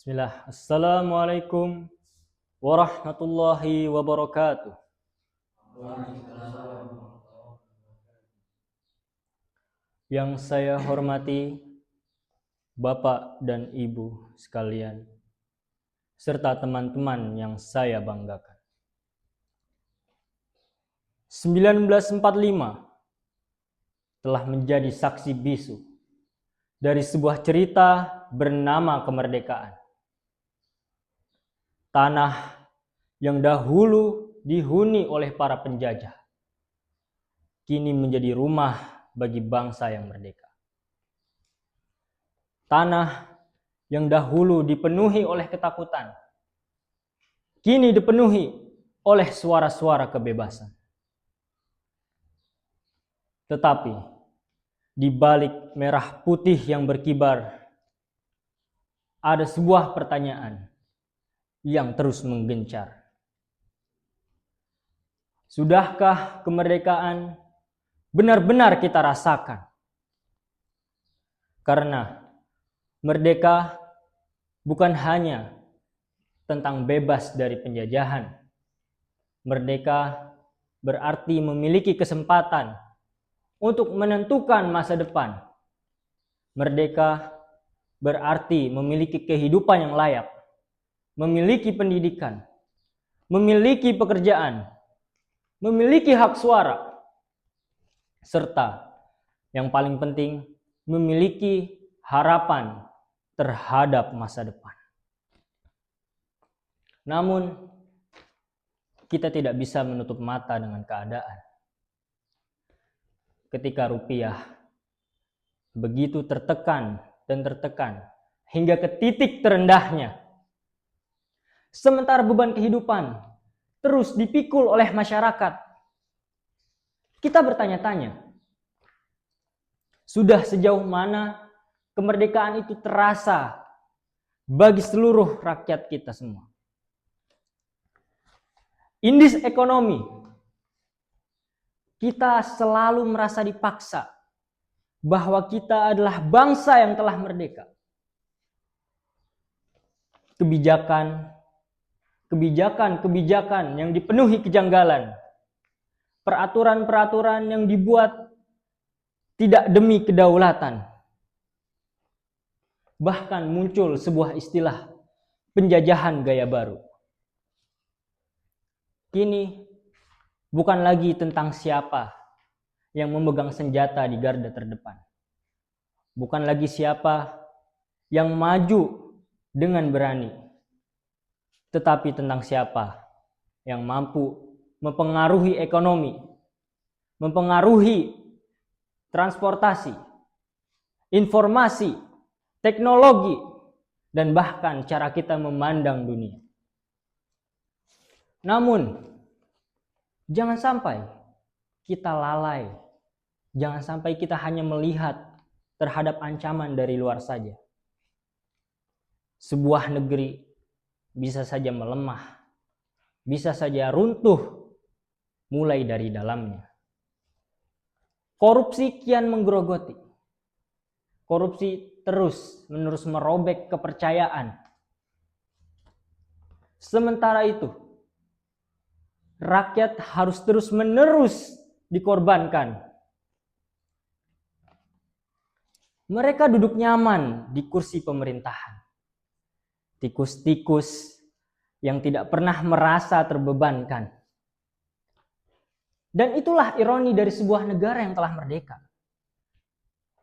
Bismillah. Assalamualaikum warahmatullahi wabarakatuh. Yang saya hormati Bapak dan Ibu sekalian, serta teman-teman yang saya banggakan. 1945 telah menjadi saksi bisu dari sebuah cerita bernama kemerdekaan. Tanah yang dahulu dihuni oleh para penjajah, kini menjadi rumah bagi bangsa yang merdeka. Tanah yang dahulu dipenuhi oleh ketakutan, kini dipenuhi oleh suara-suara kebebasan. Tetapi di balik merah putih yang berkibar, ada sebuah pertanyaan yang terus menggencar. Sudahkah kemerdekaan benar-benar kita rasakan? Karena merdeka bukan hanya tentang bebas dari penjajahan. Merdeka berarti memiliki kesempatan untuk menentukan masa depan. Merdeka berarti memiliki kehidupan yang layak, memiliki pendidikan, memiliki pekerjaan, memiliki hak suara, serta yang paling penting, memiliki harapan terhadap masa depan. Namun, kita tidak bisa menutup mata dengan keadaan. Ketika rupiah begitu tertekan dan tertekan hingga ke titik terendahnya, sementara beban kehidupan terus dipikul oleh masyarakat, kita bertanya-tanya, sudah sejauh mana kemerdekaan itu terasa bagi seluruh rakyat kita semua? Indeks ekonomi, kita selalu merasa dipaksa bahwa kita adalah bangsa yang telah merdeka. Kebijakan yang dipenuhi kejanggalan, peraturan-peraturan yang dibuat tidak demi kedaulatan. Bahkan muncul sebuah istilah penjajahan gaya baru. Kini bukan lagi tentang siapa yang memegang senjata di garda terdepan. Bukan lagi siapa yang maju dengan berani. Tetapi tentang siapa yang mampu mempengaruhi ekonomi, mempengaruhi transportasi, informasi, teknologi, dan bahkan cara kita memandang dunia. Namun, jangan sampai kita lalai. Jangan sampai kita hanya melihat terhadap ancaman dari luar saja. Sebuah negeri bisa saja melemah, bisa saja runtuh mulai dari dalamnya. Korupsi kian menggerogoti. Korupsi terus-menerus merobek kepercayaan. Sementara itu, rakyat harus terus-menerus dikorbankan. Mereka duduk nyaman di kursi pemerintahan. Tikus-tikus yang tidak pernah merasa terbebankan. Dan itulah ironi dari sebuah negara yang telah merdeka.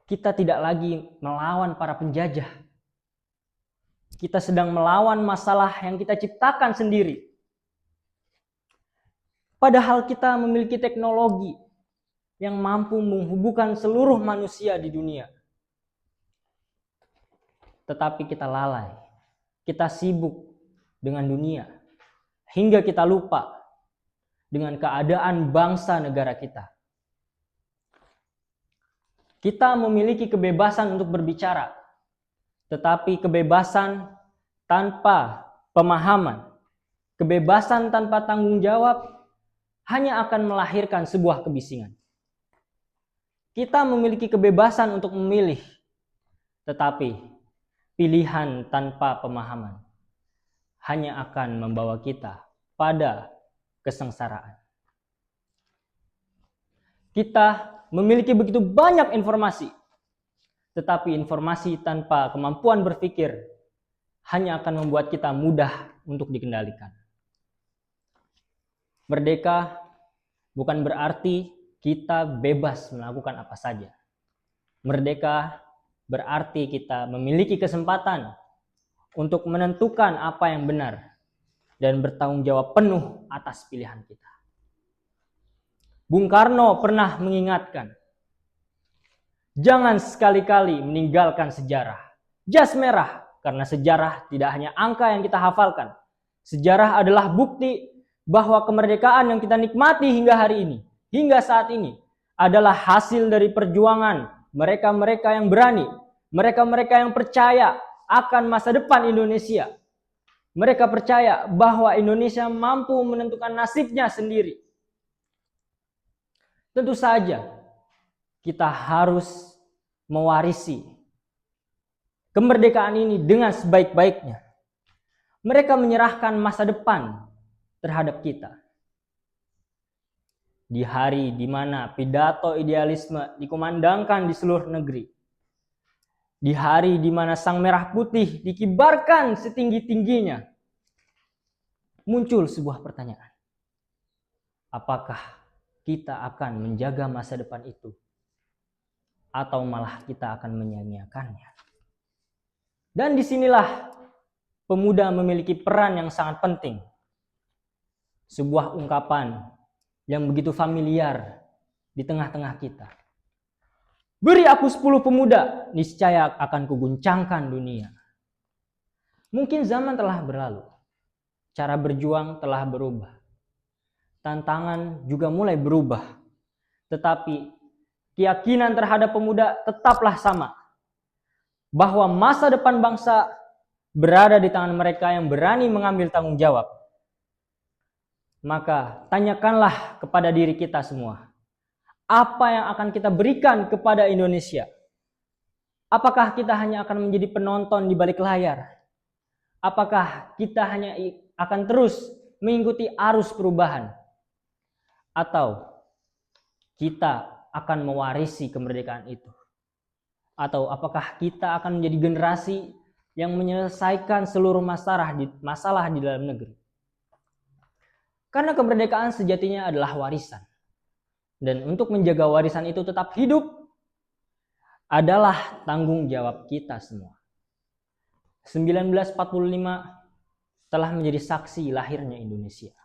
Kita tidak lagi melawan para penjajah. Kita sedang melawan masalah yang kita ciptakan sendiri. Padahal kita memiliki teknologi yang mampu menghubungkan seluruh manusia di dunia. Tetapi kita lalai, kita sibuk dengan dunia, hingga kita lupa dengan keadaan bangsa negara kita. Kita memiliki kebebasan untuk berbicara, tetapi kebebasan tanpa pemahaman, kebebasan tanpa tanggung jawab, hanya akan melahirkan sebuah kebisingan. Kita memiliki kebebasan untuk memilih, tetapi pilihan tanpa pemahaman hanya akan membawa kita pada kesengsaraan. Kita memiliki begitu banyak informasi, tetapi informasi tanpa kemampuan berpikir hanya akan membuat kita mudah untuk dikendalikan. Merdeka bukan berarti kita bebas melakukan apa saja. Merdeka berarti kita memiliki kesempatan untuk menentukan apa yang benar dan bertanggung jawab penuh atas pilihan kita. Bung Karno pernah mengingatkan, jangan sekali-kali meninggalkan sejarah. Jas merah, karena sejarah tidak hanya angka yang kita hafalkan. Sejarah adalah bukti bahwa kemerdekaan yang kita nikmati hingga hari ini, hingga saat ini, adalah hasil dari perjuangan mereka-mereka yang berani, mereka-mereka yang percaya akan masa depan Indonesia. Mereka percaya bahwa Indonesia mampu menentukan nasibnya sendiri. Tentu saja, kita harus mewarisi kemerdekaan ini dengan sebaik-baiknya. Mereka menyerahkan masa depan terhadap kita. Di hari di mana pidato idealisme dikumandangkan di seluruh negeri. Di hari di mana sang merah putih dikibarkan setinggi-tingginya. Muncul sebuah pertanyaan. Apakah kita akan menjaga masa depan itu? Atau malah kita akan menyia-nyiakannya? Dan disinilah pemuda memiliki peran yang sangat penting. Sebuah ungkapan yang begitu familiar di tengah-tengah kita. Beri aku 10 pemuda, niscaya akan kuguncangkan dunia. Mungkin zaman telah berlalu. Cara berjuang telah berubah. Tantangan juga mulai berubah. Tetapi keyakinan terhadap pemuda tetaplah sama. Bahwa masa depan bangsa berada di tangan mereka yang berani mengambil tanggung jawab. Maka tanyakanlah kepada diri kita semua, apa yang akan kita berikan kepada Indonesia? Apakah kita hanya akan menjadi penonton di balik layar? Apakah kita hanya akan terus mengikuti arus perubahan? Atau kita akan mewarisi kemerdekaan itu? Atau apakah kita akan menjadi generasi yang menyelesaikan seluruh masalah di dalam negeri? Karena kemerdekaan sejatinya adalah warisan. Dan untuk menjaga warisan itu tetap hidup adalah tanggung jawab kita semua. 1945 telah menjadi saksi lahirnya Indonesia.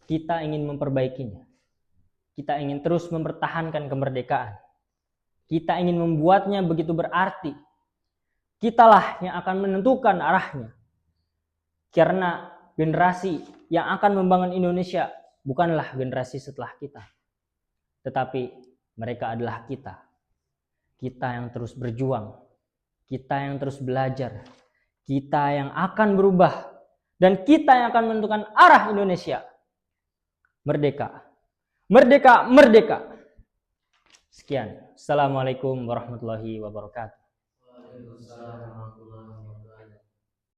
Kita ingin memperbaikinya. Kita ingin terus mempertahankan kemerdekaan. Kita ingin membuatnya begitu berarti. Kitalah yang akan menentukan arahnya. Karena generasi yang akan membangun Indonesia bukanlah generasi setelah kita. Tetapi mereka adalah kita. Kita yang terus berjuang. Kita yang terus belajar. Kita yang akan berubah. Dan kita yang akan menentukan arah Indonesia. Merdeka. Merdeka, merdeka. Sekian. Assalamualaikum warahmatullahi wabarakatuh. Waalaikumsalam warahmatullahi wabarakatuh.